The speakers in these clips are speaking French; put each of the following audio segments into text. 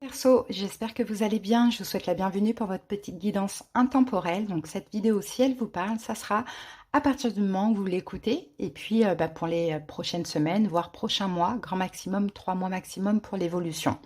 Perso, j'espère que vous allez bien. Je vous souhaite la bienvenue pour votre petite guidance intemporelle. Donc cette vidéo, si elle vous parle, ça sera à partir du moment où vous l'écoutez. Et puis pour les prochaines semaines, voire prochains mois, grand maximum, 3 mois maximum pour l'évolution.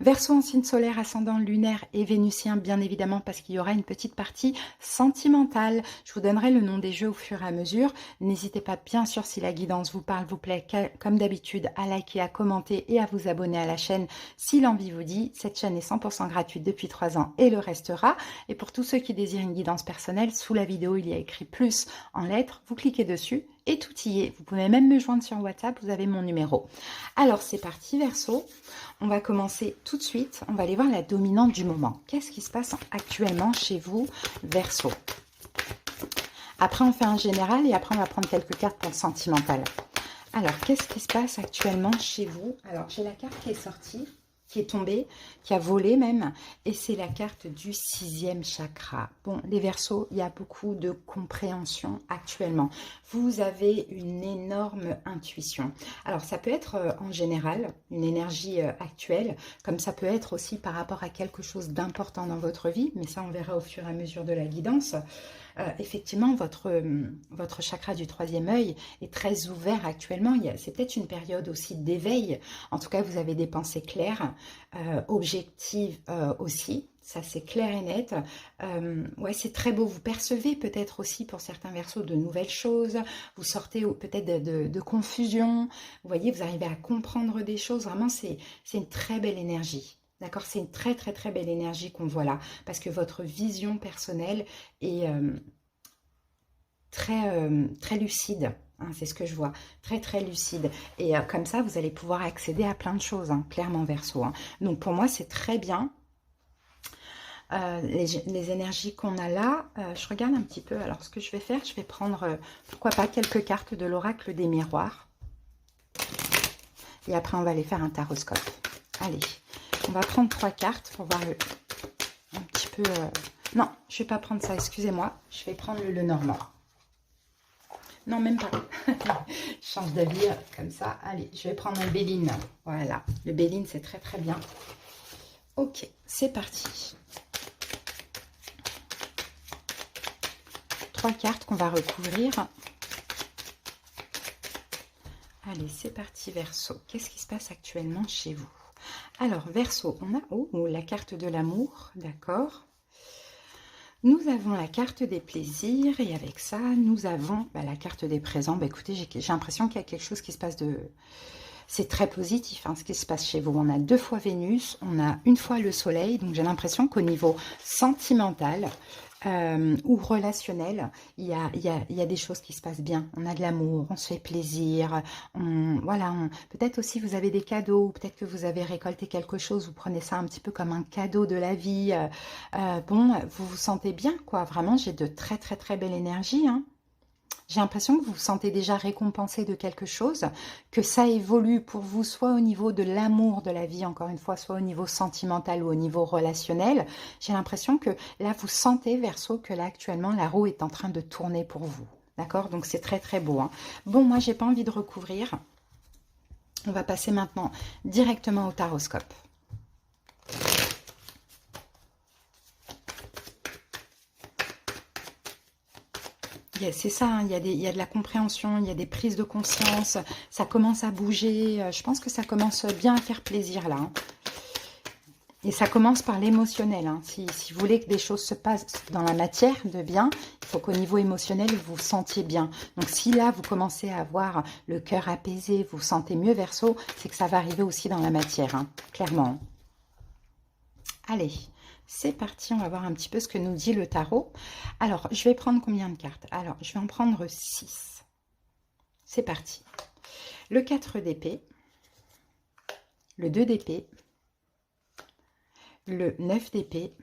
Verseau en signe solaire, ascendant lunaire et vénusien, bien évidemment, parce qu'il y aura une petite partie sentimentale. Je vous donnerai le nom des jeux au fur et à mesure. N'hésitez pas, bien sûr, si la guidance vous parle, vous plaît, comme d'habitude, à liker, à commenter et à vous abonner à la chaîne si l'envie vous dit. Cette chaîne est 100% gratuite depuis 3 ans et le restera. Et pour tous ceux qui désirent une guidance personnelle, sous la vidéo, il y a écrit plus en lettres. Vous cliquez dessus et tout y est. Vous pouvez même me joindre sur WhatsApp, vous avez mon numéro. Alors, c'est parti, Verseau. On va commencer tout de suite. On va aller voir la dominante du moment. Qu'est-ce qui se passe actuellement chez vous, Verseau? Après, on fait un général et après, on va prendre quelques cartes pour le sentimental. Alors, qu'est-ce qui se passe actuellement chez vous? Alors, j'ai la carte qui est sortie, qui est tombée, qui a volé même, et c'est la carte du 6e chakra. Bon, les Verseaux, il y a beaucoup de compréhension actuellement. Vous avez une énorme intuition. Alors, ça peut être en général une énergie actuelle, comme ça peut être aussi par rapport à quelque chose d'important dans votre vie, mais ça, on verra au fur et à mesure de la guidance. Effectivement, votre chakra du 3e œil est très ouvert actuellement. C'est peut-être une période aussi d'éveil. En tout cas, vous avez des pensées claires, objectives aussi. Ça, c'est clair et net. Ouais, c'est très beau. Vous percevez peut-être aussi pour certains Verseaux de nouvelles choses. Vous sortez peut-être de confusion. Vous voyez, vous arrivez à comprendre des choses. Vraiment, c'est une très belle énergie. D'accord, c'est une très très très belle énergie qu'on voit là, parce que votre vision personnelle est très lucide, hein, c'est ce que je vois, très très lucide. Et comme ça, vous allez pouvoir accéder à plein de choses, hein, clairement Verseau. Hein. Donc pour moi, c'est très bien. Les énergies qu'on a là, je regarde un petit peu. Alors ce que je vais faire, je vais prendre, pourquoi pas, quelques cartes de l'oracle des miroirs. Et après, on va aller faire un taroscope. Allez. On va prendre 3 cartes pour voir un petit peu... Non, je ne vais pas prendre ça, excusez-moi. Je vais prendre le Lenormand. Non, même pas. Je change d'avis comme ça. Allez, je vais prendre un Béline. Voilà, le Béline, c'est très très bien. Ok, c'est parti. 3 cartes qu'on va recouvrir. Allez, c'est parti, Verseau. Qu'est-ce qui se passe actuellement chez vous? Alors, Verseau, on a la carte de l'amour, d'accord. Nous avons la carte des plaisirs et avec ça, nous avons la carte des présents. Écoutez, j'ai l'impression qu'il y a quelque chose qui se passe de... C'est très positif, hein, ce qui se passe chez vous. On a 2 fois Vénus, on a 1 fois le Soleil. Donc, j'ai l'impression qu'au niveau sentimental ou relationnel, il y a des choses qui se passent bien. On a de l'amour, on se fait plaisir. Voilà, peut-être aussi vous avez des cadeaux, peut-être que vous avez récolté quelque chose, vous prenez ça un petit peu comme un cadeau de la vie. Bon, vous vous sentez bien, quoi. Vraiment, j'ai de très, très, très belle énergie, hein. J'ai l'impression que vous vous sentez déjà récompensé de quelque chose, que ça évolue pour vous, soit au niveau de l'amour de la vie, encore une fois, soit au niveau sentimental ou au niveau relationnel. J'ai l'impression que là, vous sentez, Verseau, que là, actuellement, la roue est en train de tourner pour vous. D'accord? Donc, c'est très, très beau. Hein. Bon, moi, j'ai pas envie de recouvrir. On va passer maintenant directement au taroscope. C'est ça, hein, il y a de la compréhension, il y a des prises de conscience, ça commence à bouger, je pense que ça commence bien à faire plaisir là. Hein. Et ça commence par l'émotionnel. Hein. Si vous voulez que des choses se passent dans la matière de bien, il faut qu'au niveau émotionnel, vous vous sentiez bien. Donc si là, vous commencez à avoir le cœur apaisé, vous vous sentez mieux, Verseau, c'est que ça va arriver aussi dans la matière, hein, clairement. Allez. C'est parti, on va voir un petit peu ce que nous dit le tarot. Alors, je vais prendre combien de cartes? Alors, je vais en prendre 6. C'est parti. Le 4 d'épée, le 2 d'épée, le 9 d'épée,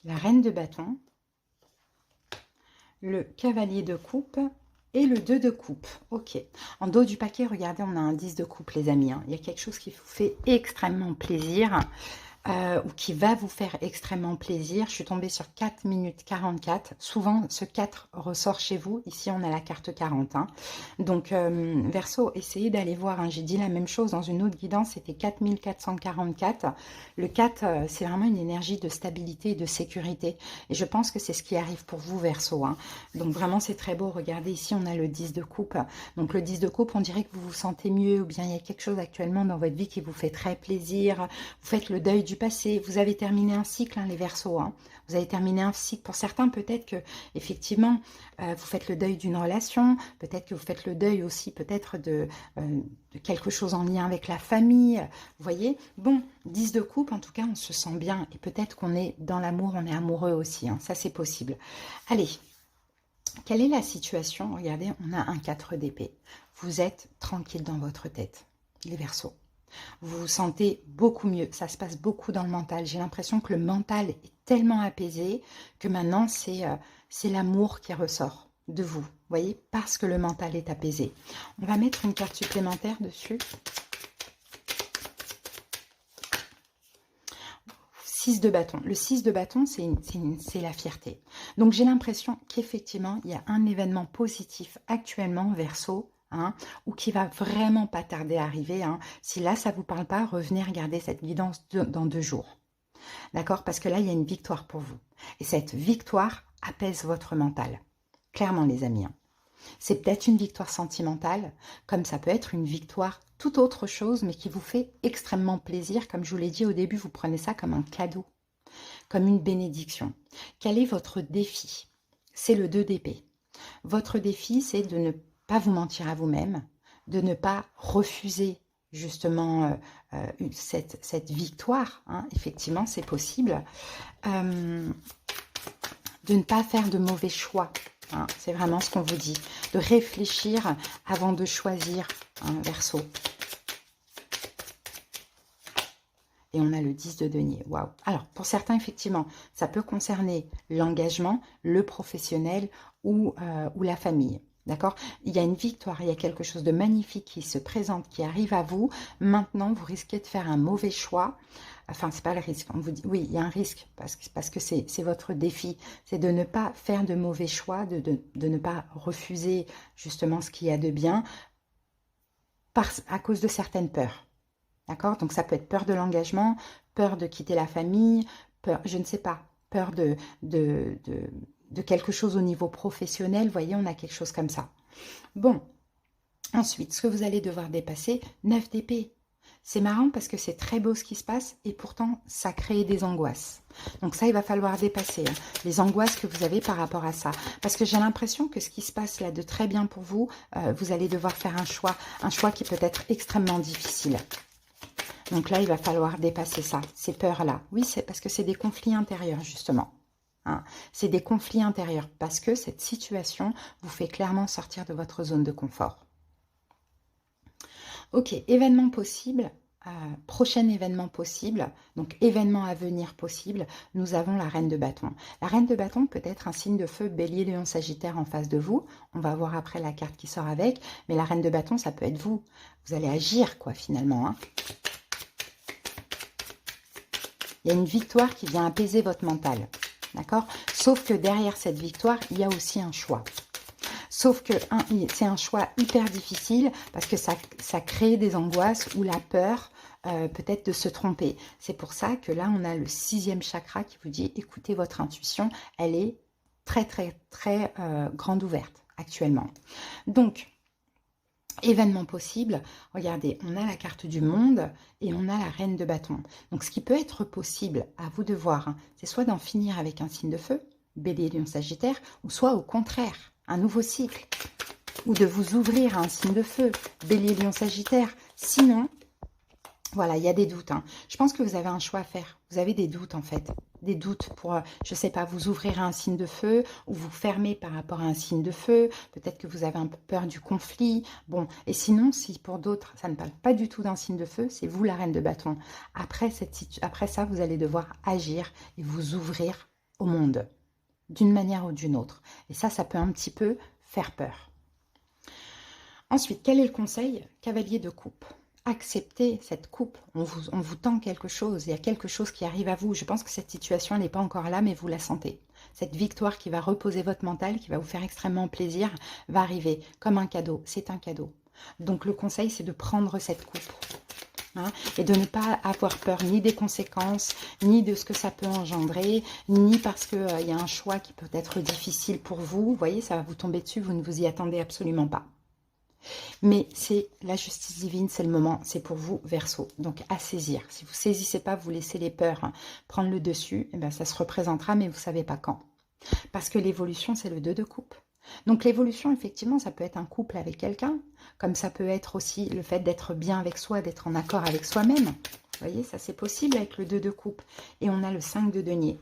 la reine de bâton, le cavalier de coupe et le 2 de coupe. Ok. En dos du paquet, regardez, on a un 10 de coupe, les amis. Hein. Il y a quelque chose qui vous fait extrêmement plaisir. ou qui va vous faire extrêmement plaisir. Je suis tombée sur 4 minutes 44. Souvent, ce 4 ressort chez vous. Ici, on a la carte 40. Hein. Donc, Verseau, essayez d'aller voir. Hein. J'ai dit la même chose dans une autre guidance, c'était 4444. Le 4, c'est vraiment une énergie de stabilité et de sécurité. Et je pense que c'est ce qui arrive pour vous, Verseau. Hein. Donc, vraiment, c'est très beau. Regardez, ici, on a le 10 de coupe. Donc, le 10 de coupe, on dirait que vous vous sentez mieux ou bien il y a quelque chose actuellement dans votre vie qui vous fait très plaisir. Vous faites le deuil du passé. Vous avez terminé un cycle, hein, les Verseaux. Hein. Vous avez terminé un cycle. Pour certains, peut-être que, effectivement, vous faites le deuil d'une relation. Peut-être que vous faites le deuil aussi, peut-être de quelque chose en lien avec la famille. Vous voyez? Bon, 10 de coupe, en tout cas, on se sent bien. Et peut-être qu'on est dans l'amour, on est amoureux aussi. Hein. Ça, c'est possible. Allez. Quelle est la situation? Regardez, on a un 4 d'épée. Vous êtes tranquille dans votre tête, les Verseaux. Vous vous sentez beaucoup mieux. Ça se passe beaucoup dans le mental. J'ai l'impression que le mental est tellement apaisé que maintenant, c'est l'amour qui ressort de vous. Vous voyez? Parce que le mental est apaisé. On va mettre une carte supplémentaire dessus. 6 de bâton. Le 6 de bâton, c'est la fierté. Donc, j'ai l'impression qu'effectivement, il y a un événement positif actuellement, Verseau, hein, ou qui va vraiment pas tarder à arriver. Hein. Si là, ça ne vous parle pas, revenez regarder cette guidance dans 2 jours. D'accord? Parce que là, il y a une victoire pour vous. Et cette victoire apaise votre mental. Clairement, les amis. Hein. C'est peut-être une victoire sentimentale, comme ça peut être une victoire toute autre chose, mais qui vous fait extrêmement plaisir. Comme je vous l'ai dit au début, vous prenez ça comme un cadeau, comme une bénédiction. Quel est votre défi? C'est le 2 d'épée. Votre défi, c'est de ne pas vous mentir à vous-même, de ne pas refuser justement cette victoire. Hein. Effectivement, c'est possible. De ne pas faire de mauvais choix. Hein, c'est vraiment ce qu'on vous dit. De réfléchir avant de choisir un Verseau. Et on a le 10 de denier. Waouh. Alors, pour certains, effectivement, ça peut concerner l'engagement, le professionnel ou la famille. D'accord? Il y a une victoire, il y a quelque chose de magnifique qui se présente, qui arrive à vous. Maintenant, vous risquez de faire un mauvais choix. Enfin, c'est pas le risque. On vous dit, oui, il y a un risque parce que c'est votre défi. C'est de ne pas faire de mauvais choix, de ne pas refuser justement ce qu'il y a de bien à cause de certaines peurs. D'accord? Donc, ça peut être peur de l'engagement, peur de quitter la famille, peur, je ne sais pas, peur de quelque chose au niveau professionnel. Vous voyez, on a quelque chose comme ça. Bon, ensuite, ce que vous allez devoir dépasser, 9 d'épée. C'est marrant parce que c'est très beau ce qui se passe et pourtant, ça crée des angoisses. Donc ça, il va falloir dépasser hein, les angoisses que vous avez par rapport à ça. Parce que j'ai l'impression que ce qui se passe là de très bien pour vous, vous allez devoir faire un choix qui peut être extrêmement difficile. Donc là, il va falloir dépasser ça, ces peurs-là. Oui, c'est parce que c'est des conflits intérieurs, justement. Hein. C'est des conflits intérieurs parce que cette situation vous fait clairement sortir de votre zone de confort. Ok, événement possible, prochain événement possible, donc événement à venir possible, nous avons la reine de bâton. La reine de bâton peut être un signe de feu, bélier, lion, sagittaire en face de vous. On va voir après la carte qui sort avec, mais la reine de bâton, ça peut être vous. Vous allez agir, quoi, finalement. Hein. Il y a une victoire qui vient apaiser votre mental. D'accord? Sauf que derrière cette victoire, il y a aussi un choix. Sauf que c'est un choix hyper difficile parce que ça crée des angoisses ou la peur peut-être de se tromper. C'est pour ça que là, on a le 6e chakra qui vous dit, écoutez votre intuition, elle est très, très, très grande ouverte actuellement. Donc, événement possible, regardez, on a la carte du monde et on a la reine de bâton. Donc, ce qui peut être possible, à vous de voir, hein, c'est soit d'en finir avec un signe de feu, bélier, lion, sagittaire, ou soit au contraire, un nouveau cycle, ou de vous ouvrir à un signe de feu, bélier, lion, sagittaire. Sinon, voilà, il y a des doutes. Hein. Je pense que vous avez un choix à faire. Vous avez des doutes, en fait. Des doutes pour, je ne sais pas, vous ouvrir à un signe de feu ou vous fermer par rapport à un signe de feu. Peut-être que vous avez un peu peur du conflit. Bon, et sinon, si pour d'autres, ça ne parle pas du tout d'un signe de feu, c'est vous la reine de bâton. Après ça, vous allez devoir agir et vous ouvrir au monde, d'une manière ou d'une autre. Et ça peut un petit peu faire peur. Ensuite, quel est le conseil? Cavalier de coupe. acceptez cette coupe. On vous tend quelque chose. Il y a quelque chose qui arrive à vous. Je pense que cette situation, elle n'est pas encore là, mais vous la sentez. Cette victoire qui va reposer votre mental, qui va vous faire extrêmement plaisir, va arriver comme un cadeau. C'est un cadeau. Donc le conseil, c'est de prendre cette coupe. Hein, et de ne pas avoir peur ni des conséquences, ni de ce que ça peut engendrer, ni parce qu'il y a un choix qui peut être difficile pour vous. Vous voyez, ça va vous tomber dessus, vous ne vous y attendez absolument pas. Mais c'est la justice divine, c'est le moment, c'est pour vous, Verseau. Donc à saisir. Si vous ne saisissez pas, vous laissez les peurs prendre le dessus, et bien ça se représentera, mais vous ne savez pas quand. Parce que l'évolution, c'est le 2 de coupe. Donc l'évolution, effectivement, ça peut être un couple avec quelqu'un, comme ça peut être aussi le fait d'être bien avec soi, d'être en accord avec soi-même. Vous voyez, ça c'est possible avec le 2 de coupe. Et on a le 5 de denier.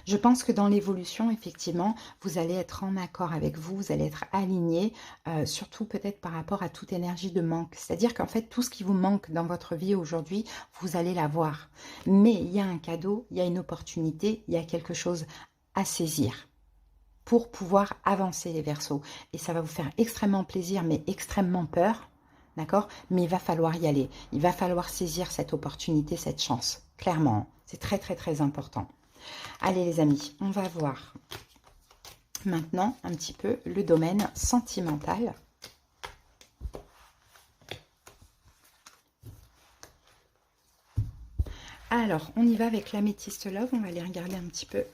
Je pense que dans l'évolution, effectivement, vous allez être en accord avec vous, vous allez être aligné, surtout peut-être par rapport à toute énergie de manque. C'est-à-dire qu'en fait, tout ce qui vous manque dans votre vie aujourd'hui, vous allez l'avoir. Mais il y a un cadeau, il y a une opportunité, il y a quelque chose à saisir pour pouvoir avancer les Verseaux. Et ça va vous faire extrêmement plaisir, mais extrêmement peur, d'accord? Mais il va falloir y aller. Il va falloir saisir cette opportunité, cette chance. Clairement, c'est très, très, très important. Allez les amis, on va voir maintenant un petit peu le domaine sentimental. Alors, on y va avec l'améthyste love, on va aller regarder un petit peu.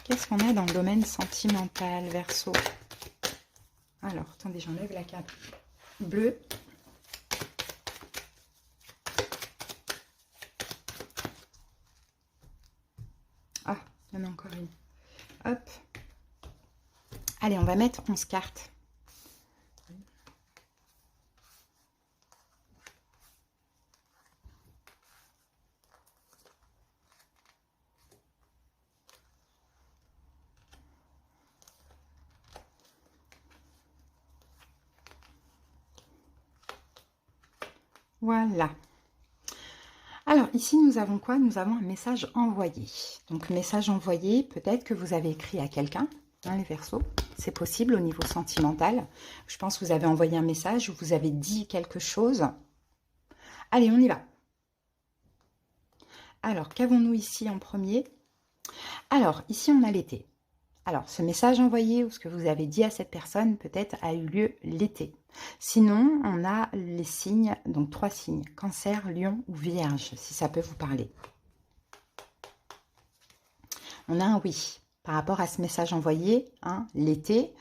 Qu'est-ce qu'on a dans le domaine sentimental, Verseau? Alors, attendez, j'enlève la carte bleue. Ah, il y en a encore une. Hop. Allez, on va mettre 11 cartes. Voilà. Alors, ici, nous avons quoi? Nous avons un message envoyé. Donc, message envoyé, peut-être que vous avez écrit à quelqu'un, hein, les Verseaux. C'est possible au niveau sentimental. Je pense que vous avez envoyé un message ou vous avez dit quelque chose. Allez, on y va. Alors, qu'avons-nous ici en premier? Alors, ici, on a l'été. Alors, ce message envoyé ou ce que vous avez dit à cette personne, peut-être, a eu lieu l'été. Sinon, on a les signes, donc 3 signes, Cancer, Lion ou Vierge, si ça peut vous parler. On a un oui par rapport à ce message envoyé, hein, l'été,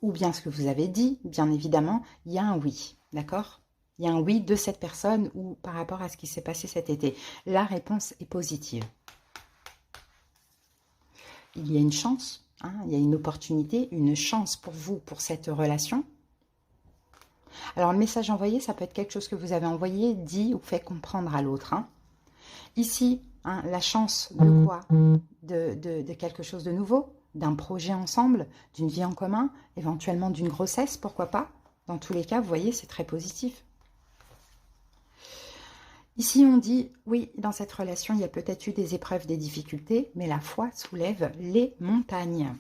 ou bien ce que vous avez dit, bien évidemment, il y a un oui, d'accord? Il y a un oui de cette personne ou par rapport à ce qui s'est passé cet été. La réponse est positive. Il y a une chance, hein, il y a une opportunité, une chance pour vous, pour cette relation. Alors, le message envoyé, ça peut être quelque chose que vous avez envoyé, dit ou fait comprendre à l'autre. Hein. Ici, hein, la chance de quoi? De quelque chose de nouveau, d'un projet ensemble, d'une vie en commun, éventuellement d'une grossesse, pourquoi pas? Dans tous les cas, vous voyez, c'est très positif. Ici, on dit, oui, dans cette relation, il y a peut-être eu des épreuves, des difficultés, mais la foi soulève les montagnes.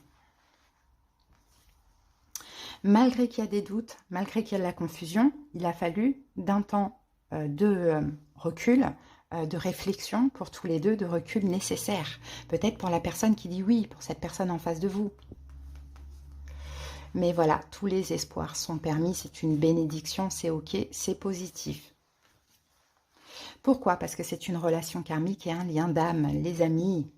Malgré qu'il y a des doutes, malgré qu'il y a de la confusion, il a fallu d'un temps de recul, de réflexion pour tous les deux, de recul nécessaire. Peut-être pour la personne qui dit oui, pour cette personne en face de vous. Mais voilà, tous les espoirs sont permis, c'est une bénédiction, c'est ok, c'est positif. Pourquoi? Parce que c'est une relation karmique et un lien d'âme, les amis.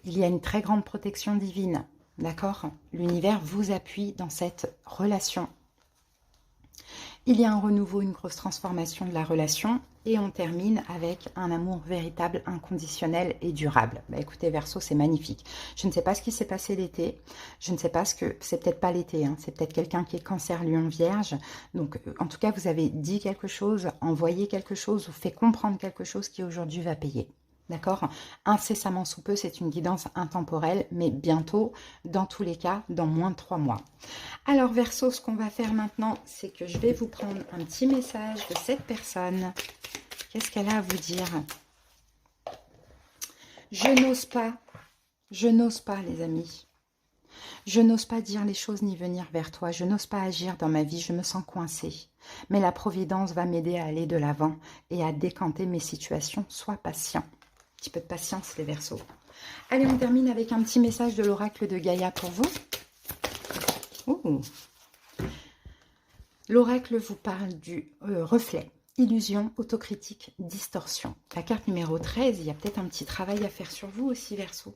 Il y a une très grande protection divine, d'accord? L'univers vous appuie dans cette relation. Il y a un renouveau, une grosse transformation de la relation et on termine avec un amour véritable, inconditionnel et durable. Bah, écoutez, Verseau, c'est magnifique. Je ne sais pas ce qui s'est passé l'été, je ne sais pas ce que... C'est peut-être pas l'été, hein, c'est peut-être quelqu'un qui est Cancer, Lion, Vierge. Donc, en tout cas, vous avez dit quelque chose, envoyé quelque chose ou fait comprendre quelque chose qui aujourd'hui va payer. D'accord? Incessamment sous peu, c'est une guidance intemporelle, mais bientôt, dans tous les cas, dans moins de 3 mois. Alors, Verseau, ce qu'on va faire maintenant, c'est que je vais vous prendre un petit message de cette personne. Qu'est-ce qu'elle a à vous dire? Je n'ose pas, les amis. Je n'ose pas dire les choses ni venir vers toi. Je n'ose pas agir dans ma vie. Je me sens coincée. Mais la Providence va m'aider à aller de l'avant et à décanter mes situations. Sois patient. Un petit peu de patience, les Verseaux. Allez, on termine avec un petit message de l'oracle de Gaïa pour vous. Ouh. L'oracle vous parle du reflet, illusion, autocritique, distorsion. La carte numéro 13, il y a peut-être un petit travail à faire sur vous aussi, Verseau.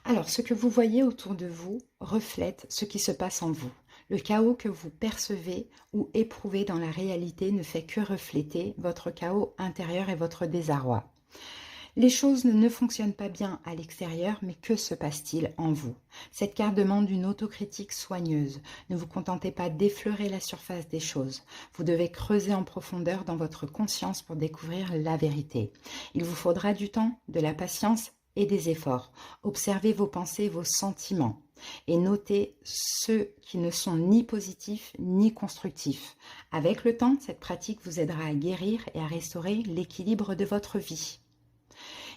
Alors, ce que vous voyez autour de vous reflète ce qui se passe en vous. Le chaos que vous percevez ou éprouvez dans la réalité ne fait que refléter votre chaos intérieur et votre désarroi. Les choses ne fonctionnent pas bien à l'extérieur, mais que se passe-t-il en vous? Cette carte demande une autocritique soigneuse. Ne vous contentez pas d'effleurer la surface des choses. Vous devez creuser en profondeur dans votre conscience pour découvrir la vérité. Il vous faudra du temps, de la patience et des efforts. Observez vos pensées, vos sentiments et notez ceux qui ne sont ni positifs ni constructifs. Avec le temps, cette pratique vous aidera à guérir et à restaurer l'équilibre de votre vie.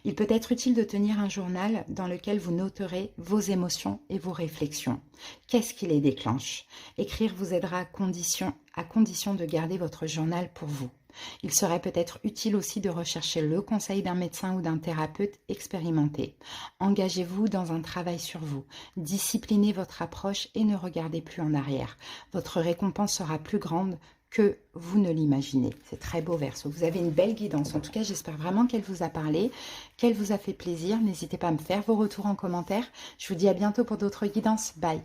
Il peut être utile de tenir un journal dans lequel vous noterez vos émotions et vos réflexions. Qu'est-ce qui les déclenche? Écrire vous aidera à condition de garder votre journal pour vous. Il serait peut-être utile aussi de rechercher le conseil d'un médecin ou d'un thérapeute expérimenté. Engagez-vous dans un travail sur vous. Disciplinez votre approche et ne regardez plus en arrière. Votre récompense sera plus grande que vous ne l'imaginez. C'est très beau, Verseau. Vous avez une belle guidance. En tout cas, j'espère vraiment qu'elle vous a parlé, qu'elle vous a fait plaisir. N'hésitez pas à me faire vos retours en commentaire. Je vous dis à bientôt pour d'autres guidances. Bye!